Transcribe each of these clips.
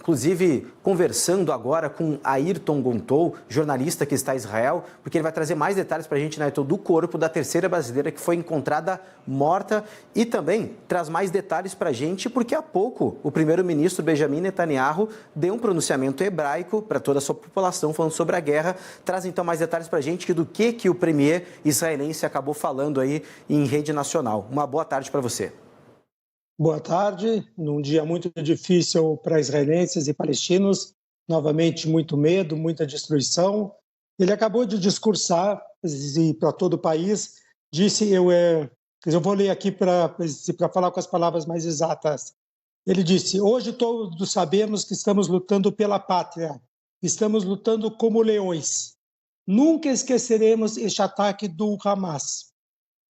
inclusive conversando agora com Ayrton Gontou, jornalista que está em Israel, porque ele vai trazer mais detalhes para a gente, né, Ayrton, do corpo da terceira brasileira que foi encontrada morta e também traz mais detalhes para a gente, porque há pouco o primeiro-ministro Benjamin Netanyahu deu um pronunciamento hebraico para toda a sua população falando sobre a guerra. Traz então mais detalhes para a gente do que o premier israelense acabou falando aí em rede nacional. Uma boa tarde para você. Boa tarde, num dia muito difícil para israelenses e palestinos, novamente muito medo, muita destruição. Ele acabou de discursar para todo o país, disse, eu vou ler aqui para falar com as palavras mais exatas. Ele disse, hoje todos sabemos que estamos lutando pela pátria, estamos lutando como leões. Nunca esqueceremos este ataque do Hamas.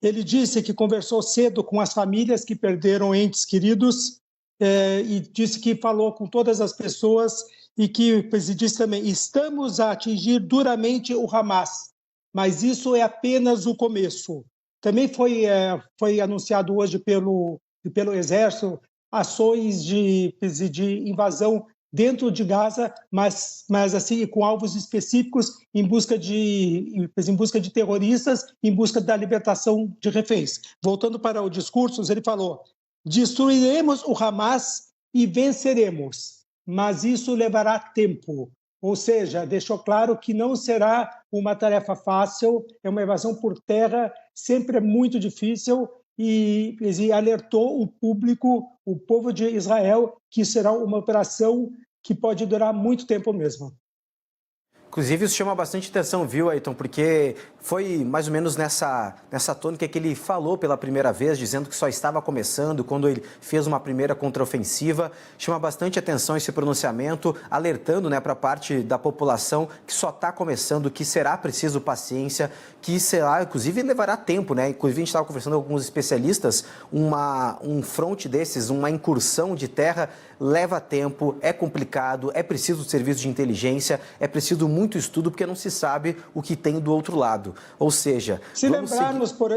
Ele disse que conversou cedo com as famílias que perderam entes queridos e disse que falou com todas as pessoas e disse também, estamos a atingir duramente o Hamas, mas isso é apenas o começo. Também foi anunciado hoje pelo Exército ações de invasão dentro de Gaza, mas assim com alvos específicos em busca de terroristas, em busca da libertação de reféns. Voltando para o discurso, ele falou: destruiremos o Hamas e venceremos, mas isso levará tempo. Ou seja, deixou claro que não será uma tarefa fácil, é uma invasão por terra, sempre é muito difícil, e alertou o público, o povo de Israel, que será uma operação que pode durar muito tempo mesmo. Inclusive, isso chama bastante atenção, viu, Ayrton? Porque foi mais ou menos nessa tônica que ele falou pela primeira vez, dizendo que só estava começando, quando ele fez uma primeira contraofensiva. Chama bastante atenção esse pronunciamento, alertando, né, para a parte da população que só está começando, que será preciso paciência, que será, inclusive, levará tempo, né? Inclusive, a gente estava conversando com alguns especialistas, um fronte desses, uma incursão de terra, leva tempo, é complicado, é preciso serviço de inteligência, é preciso muito estudo, porque não se sabe o que tem do outro lado. Ou seja, se lembrarmos, por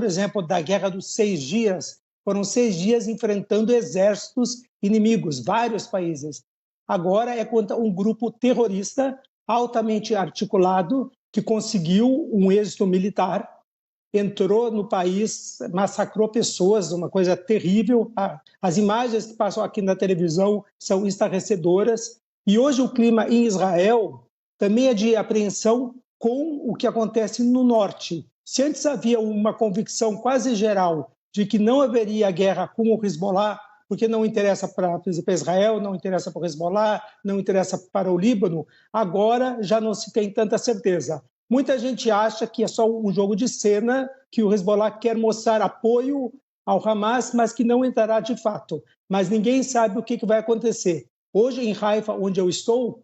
exemplo, da Guerra dos 6 Dias, foram 6 dias enfrentando exércitos inimigos, vários países. Agora é contra um grupo terrorista altamente articulado que conseguiu um êxito militar, entrou no país, massacrou pessoas, uma coisa terrível. As imagens que passam aqui na televisão são estarrecedoras. E hoje o clima em Israel também é de apreensão com o que acontece no norte. Se antes havia uma convicção quase geral de que não haveria guerra com o Hezbollah, porque não interessa para Israel, não interessa para o Hezbollah, não interessa para o Líbano, agora já não se tem tanta certeza. Muita gente acha que é só um jogo de cena, que o Hezbollah quer mostrar apoio ao Hamas, mas que não entrará de fato. Mas ninguém sabe o que vai acontecer. Hoje, em Haifa, onde eu estou,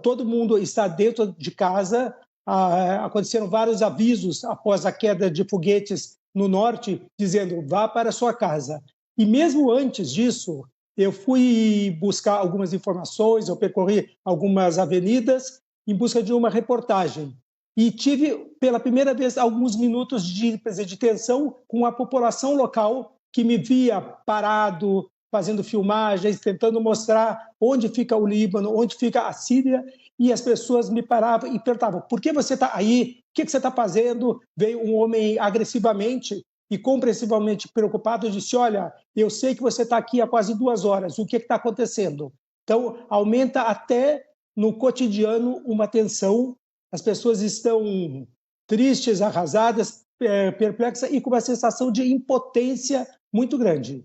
todo mundo está dentro de casa. Aconteceram vários avisos após a queda de foguetes no norte, dizendo, vá para a sua casa. E mesmo antes disso, eu fui buscar algumas informações, eu percorri algumas avenidas em busca de uma reportagem. E tive, pela primeira vez, alguns minutos de tensão com a população local, que me via parado, fazendo filmagens, tentando mostrar onde fica o Líbano, onde fica a Síria, e as pessoas me paravam e perguntavam, por que você está aí? O que você está fazendo? Veio um homem agressivamente e compreensivelmente preocupado e disse, olha, eu sei que você está aqui há quase 2 horas, o que está acontecendo? Então, aumenta até no cotidiano uma tensão, as pessoas estão tristes, arrasadas, perplexas e com uma sensação de impotência muito grande.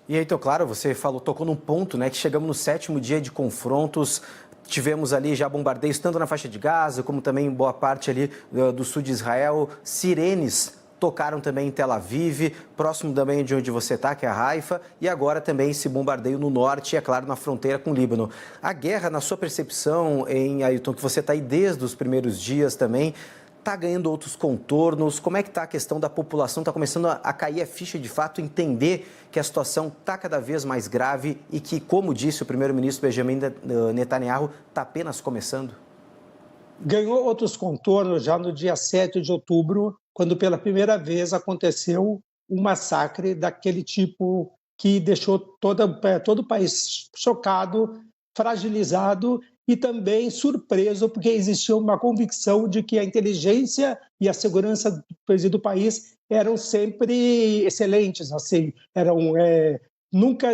E aí, então, claro, você tocou num ponto, né, que chegamos no 7º dia de confrontos, tivemos ali já bombardeios tanto na faixa de Gaza, como também em boa parte ali do sul de Israel, sirenes tocaram também em Tel Aviv, próximo também de onde você está, que é a Haifa, e agora também esse bombardeio no norte, é claro, na fronteira com o Líbano. A guerra, na sua percepção, Ayrton, que você está aí desde os primeiros dias também, está ganhando outros contornos? Como é que está a questão da população? Está começando a cair a ficha de fato, entender que a situação está cada vez mais grave e que, como disse o primeiro-ministro Benjamin Netanyahu, está apenas começando? Ganhou outros contornos já no dia 7 de outubro, quando pela primeira vez aconteceu um massacre daquele tipo que deixou todo o país chocado, fragilizado e também surpreso, porque existia uma convicção de que a inteligência e a segurança do país eram sempre excelentes, assim, nunca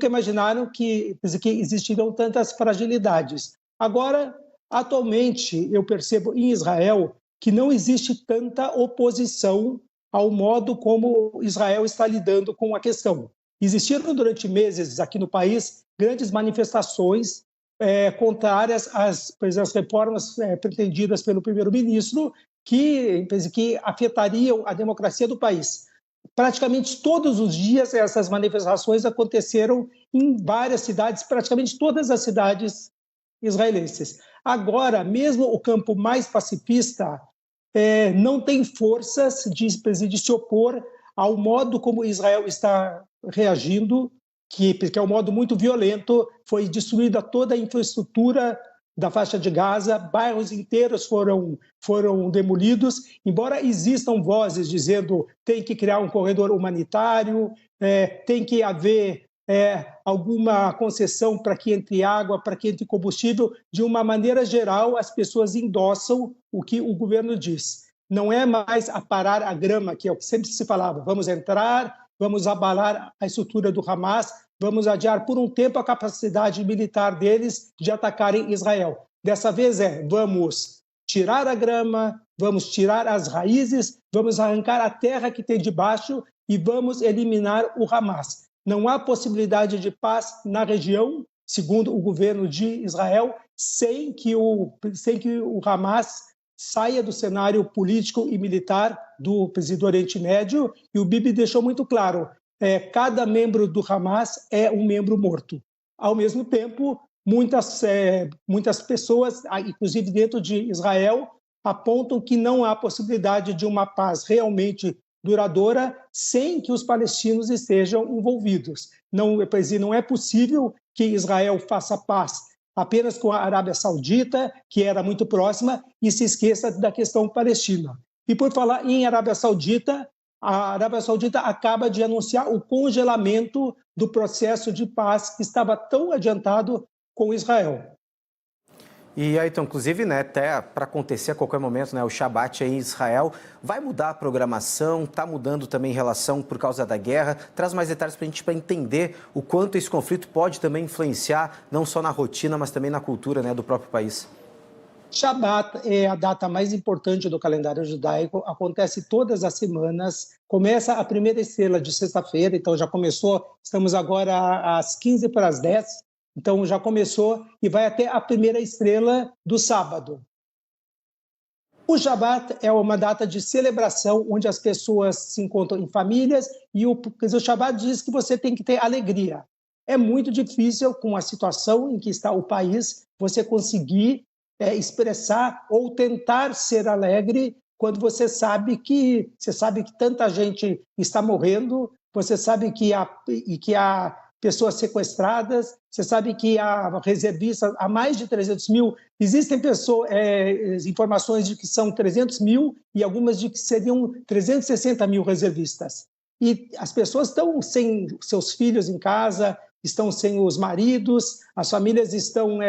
imaginaram que existiriam tantas fragilidades. Agora, atualmente, eu percebo em Israel que não existe tanta oposição ao modo como Israel está lidando com a questão. Existiram durante meses aqui no país grandes manifestações contrárias às reformas pretendidas pelo primeiro-ministro que afetariam a democracia do país. Praticamente todos os dias essas manifestações aconteceram em várias cidades, praticamente todas as cidades israelenses. Agora, mesmo o campo mais pacifista não tem forças de se opor ao modo como Israel está reagindo, porque é um modo muito violento, foi destruída toda a infraestrutura da faixa de Gaza, bairros inteiros foram demolidos, embora existam vozes dizendo tem que criar um corredor humanitário, tem que haver alguma concessão para que entre água, para que entre combustível. De uma maneira geral, as pessoas endossam o que o governo diz. Não é mais aparar a grama, que é o que sempre se falava, vamos entrar, vamos abalar a estrutura do Hamas, vamos adiar por um tempo a capacidade militar deles de atacarem Israel. Dessa vez vamos tirar a grama, vamos tirar as raízes, vamos arrancar a terra que tem debaixo e vamos eliminar o Hamas. Não há possibilidade de paz na região, segundo o governo de Israel, sem que o Hamas saia do cenário político e militar do Oriente Médio, e o Bibi deixou muito claro, cada membro do Hamas é um membro morto. Ao mesmo tempo, muitas pessoas, inclusive dentro de Israel, apontam que não há possibilidade de uma paz realmente duradoura sem que os palestinos estejam envolvidos. Não é possível que Israel faça paz apenas com a Arábia Saudita, que era muito próxima, e se esqueça da questão palestina. E por falar em Arábia Saudita, a Arábia Saudita acaba de anunciar o congelamento do processo de paz que estava tão adiantado com Israel. E aí, então, inclusive, né, até para acontecer a qualquer momento, né, o Shabat aí em Israel, vai mudar a programação, está mudando também em relação por causa da guerra. Traz mais detalhes para a gente entender o quanto esse conflito pode também influenciar, não só na rotina, mas também na cultura, né, do próprio país. Shabat é a data mais importante do calendário judaico, acontece todas as semanas, começa a primeira estrela de sexta-feira, então já começou, estamos agora às 15 para as 10, então já começou e vai até a primeira estrela do sábado. O Shabat é uma data de celebração onde as pessoas se encontram em famílias e o Shabat diz que você tem que ter alegria. É muito difícil, com a situação em que está o país, você conseguir expressar ou tentar ser alegre quando você sabe que tanta gente está morrendo, você sabe que há pessoas sequestradas, você sabe que há reservistas, há mais de 300 mil. Existem informações de que são 300 mil e algumas de que seriam 360 mil reservistas. E as pessoas estão sem seus filhos em casa, estão sem os maridos, as famílias estão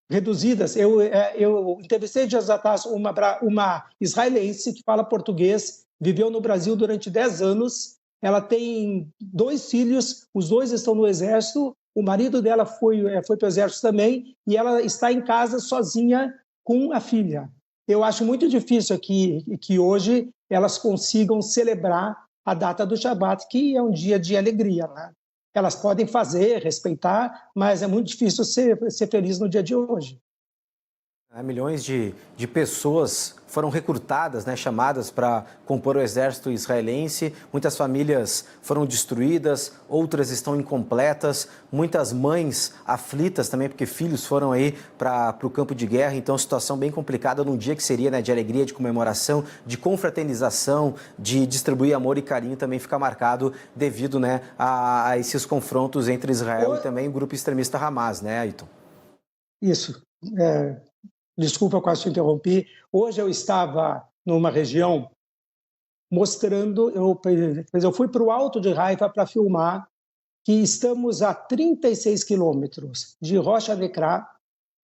reduzidas. Eu entrevistei dias atrás uma israelense que fala português, viveu no Brasil durante 10 anos, ela tem 2 filhos, os 2 estão no exército, o marido dela foi para o exército também, e ela está em casa sozinha com a filha. Eu acho muito difícil que hoje elas consigam celebrar a data do Shabat, que é um dia de alegria, né? Elas podem fazer, respeitar, mas é muito difícil ser feliz no dia de hoje. Milhões de pessoas foram recrutadas, né, chamadas para compor o exército israelense. Muitas famílias foram destruídas, outras estão incompletas. Muitas mães aflitas também, porque filhos foram aí para o campo de guerra. Então, situação bem complicada num dia que seria, né, de alegria, de comemoração, de confraternização, de distribuir amor e carinho, também fica marcado devido, né, a esses confrontos entre Israel e também o grupo extremista Hamas, né, Ailton? Isso. Desculpa, eu quase te interrompi. Hoje eu estava numa região mostrando, eu fui para o alto de Haifa para filmar, que estamos a 36 quilômetros de Rosh Anekra,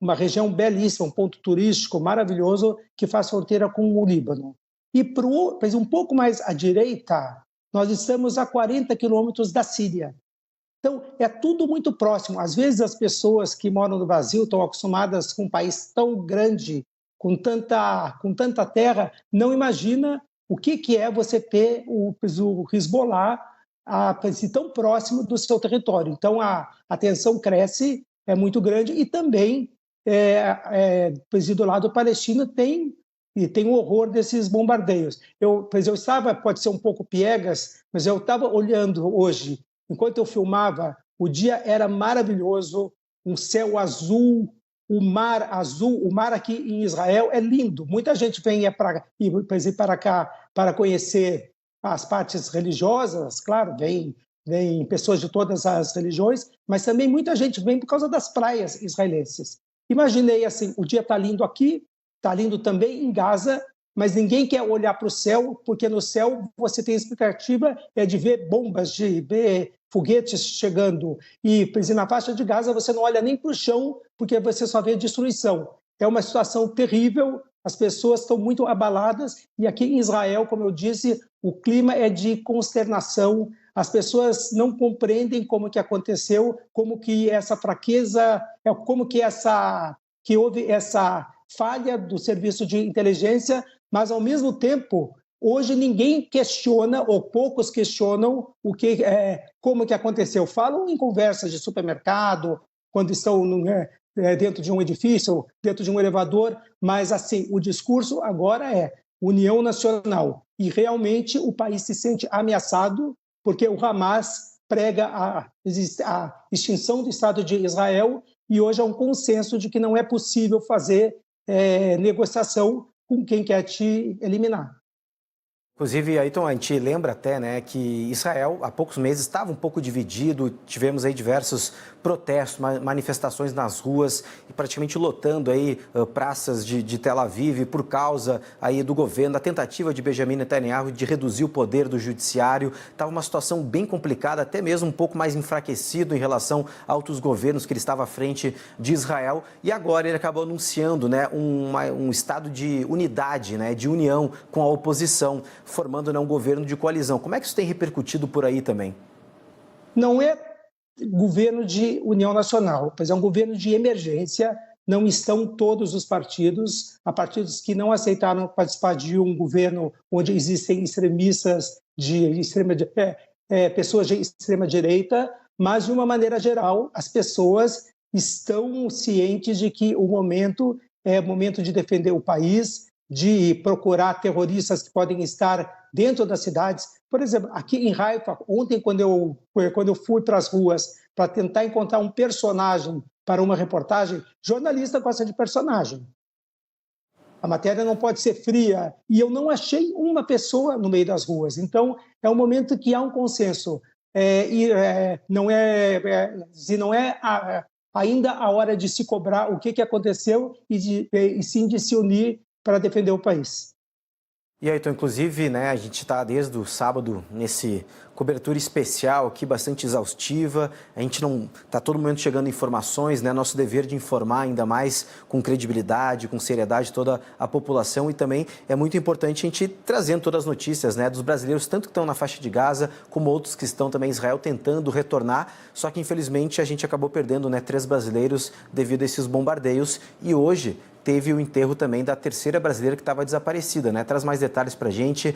uma região belíssima, um ponto turístico maravilhoso que faz fronteira com o Líbano. E um pouco mais à direita, nós estamos a 40 quilômetros da Síria. Então, é tudo muito próximo. Às vezes, as pessoas que moram no Brasil estão acostumadas com um país tão grande, com tanta terra, não imagina o que é você ter o Hezbollah tão próximo do seu território. Então, a tensão cresce, é muito grande, e também, do lado palestino, tem o horror desses bombardeios. Eu estava, pode ser um pouco piegas, mas eu estava olhando hoje, enquanto eu filmava, o dia era maravilhoso, um céu azul, o mar azul. O mar aqui em Israel é lindo. Muita gente vem para cá para conhecer as partes religiosas, claro, vem pessoas de todas as religiões, mas também muita gente vem por causa das praias israelenses. Imaginei assim, o dia está lindo aqui, está lindo também em Gaza, mas ninguém quer olhar para o céu, porque no céu você tem a expectativa de ver bombas, de ver foguetes chegando. E na faixa de Gaza você não olha nem para o chão, porque você só vê destruição. É uma situação terrível, as pessoas estão muito abaladas, e aqui em Israel, como eu disse, o clima é de consternação, as pessoas não compreendem como que aconteceu, como que essa fraqueza, como que houve essa falha do serviço de inteligência, mas, ao mesmo tempo, hoje ninguém questiona, ou poucos questionam, como que aconteceu. Falam em conversas de supermercado, quando estão dentro de um edifício, dentro de um elevador, mas, assim, o discurso agora é união nacional. E, realmente, o país se sente ameaçado, porque o Hamas prega a extinção do Estado de Israel, e hoje há um consenso de que não é possível fazer negociação com quem quer te eliminar. Inclusive, Ayrton, a gente lembra até, né, que Israel há poucos meses estava um pouco dividido, tivemos aí diversos protestos, manifestações nas ruas e praticamente lotando aí praças de Tel Aviv por causa aí do governo, da tentativa de Benjamin Netanyahu de reduzir o poder do judiciário. Estava uma situação bem complicada, até mesmo um pouco mais enfraquecido em relação a outros governos que ele estava à frente de Israel, e agora ele acabou anunciando, né, um estado de unidade, né, de união com a oposição, formando, né, um governo de coalizão. Como é que isso tem repercutido por aí também? Não é governo de união nacional, pois é um governo de emergência. Não estão todos os partidos. Há partidos que não aceitaram participar de um governo onde existem extremistas pessoas de extrema direita, mas, de uma maneira geral, as pessoas estão cientes de que o momento é momento de defender o país, de procurar terroristas que podem estar dentro das cidades. Por exemplo, aqui em Haifa, ontem, quando eu fui para as ruas para tentar encontrar um personagem para uma reportagem, jornalista gosta de personagem. A matéria não pode ser fria, e eu não achei uma pessoa no meio das ruas. Então, é um momento que há um consenso. Não é ainda a hora de se cobrar o que aconteceu e sim de se unir para defender o país. E aí, então, inclusive, né, a gente está desde o sábado nesse cobertura especial aqui, bastante exaustiva. A gente não está todo momento chegando informações, né? Nosso dever de informar ainda mais com credibilidade, com seriedade toda a população, e também é muito importante a gente trazendo todas as notícias, né, dos brasileiros, tanto que estão na faixa de Gaza, como outros que estão também em Israel tentando retornar. Só que, infelizmente, a gente acabou perdendo, né, 3 brasileiros devido a esses bombardeios, e hoje teve o enterro também da terceira brasileira que estava desaparecida, né? Traz mais detalhes para a gente,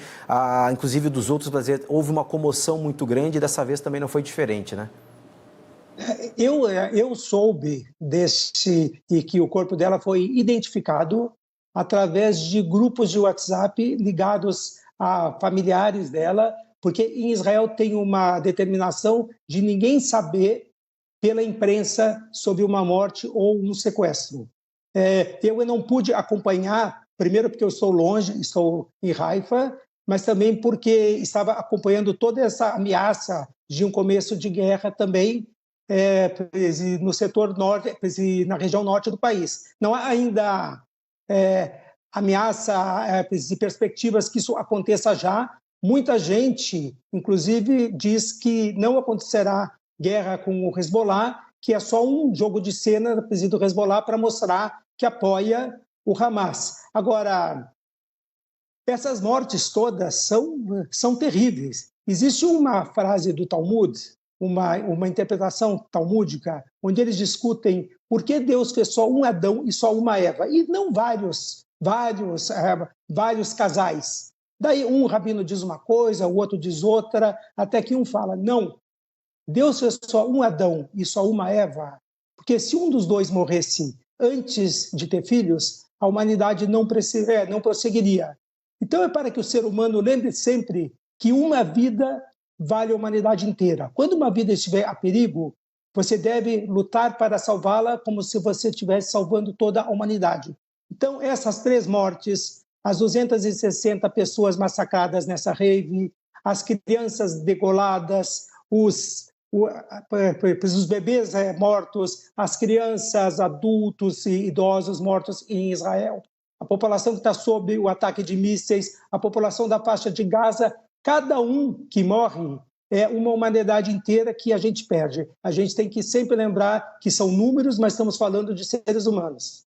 inclusive dos outros brasileiros. Houve uma comoção muito grande e dessa vez também não foi diferente, né? Eu soube e que o corpo dela foi identificado através de grupos de WhatsApp ligados a familiares dela, porque em Israel tem uma determinação de ninguém saber pela imprensa sobre uma morte ou um sequestro. Eu não pude acompanhar, primeiro porque eu estou longe, estou em Haifa, mas também porque estava acompanhando toda essa ameaça de um começo de guerra também no setor norte, na região norte do país. Não há ainda ameaça e perspectivas que isso aconteça já, Muita gente, inclusive, diz que não acontecerá guerra com o Hezbollah, que é só um jogo de cena do presidente do Hezbollah para mostrar que apoia o Hamas. Agora, essas mortes todas são terríveis. Existe uma frase do Talmud, uma interpretação talmúdica, onde eles discutem por que Deus fez só um Adão e só uma Eva, e não vários casais. Daí um rabino diz uma coisa, o outro diz outra, até que um fala, não, Deus fez só um Adão e só uma Eva, porque se um dos dois morresse antes de ter filhos, a humanidade não prosseguiria. Então é para que o ser humano lembre sempre que uma vida vale a humanidade inteira. Quando uma vida estiver a perigo, você deve lutar para salvá-la como se você estivesse salvando toda a humanidade. Então essas 3 mortes, as 260 pessoas massacradas nessa rave, as crianças degoladas, os bebês mortos, as crianças, adultos e idosos mortos em Israel, a população que está sob o ataque de mísseis, a população da faixa de Gaza, cada um que morre é uma humanidade inteira que a gente perde. A gente tem que sempre lembrar que são números, mas estamos falando de seres humanos.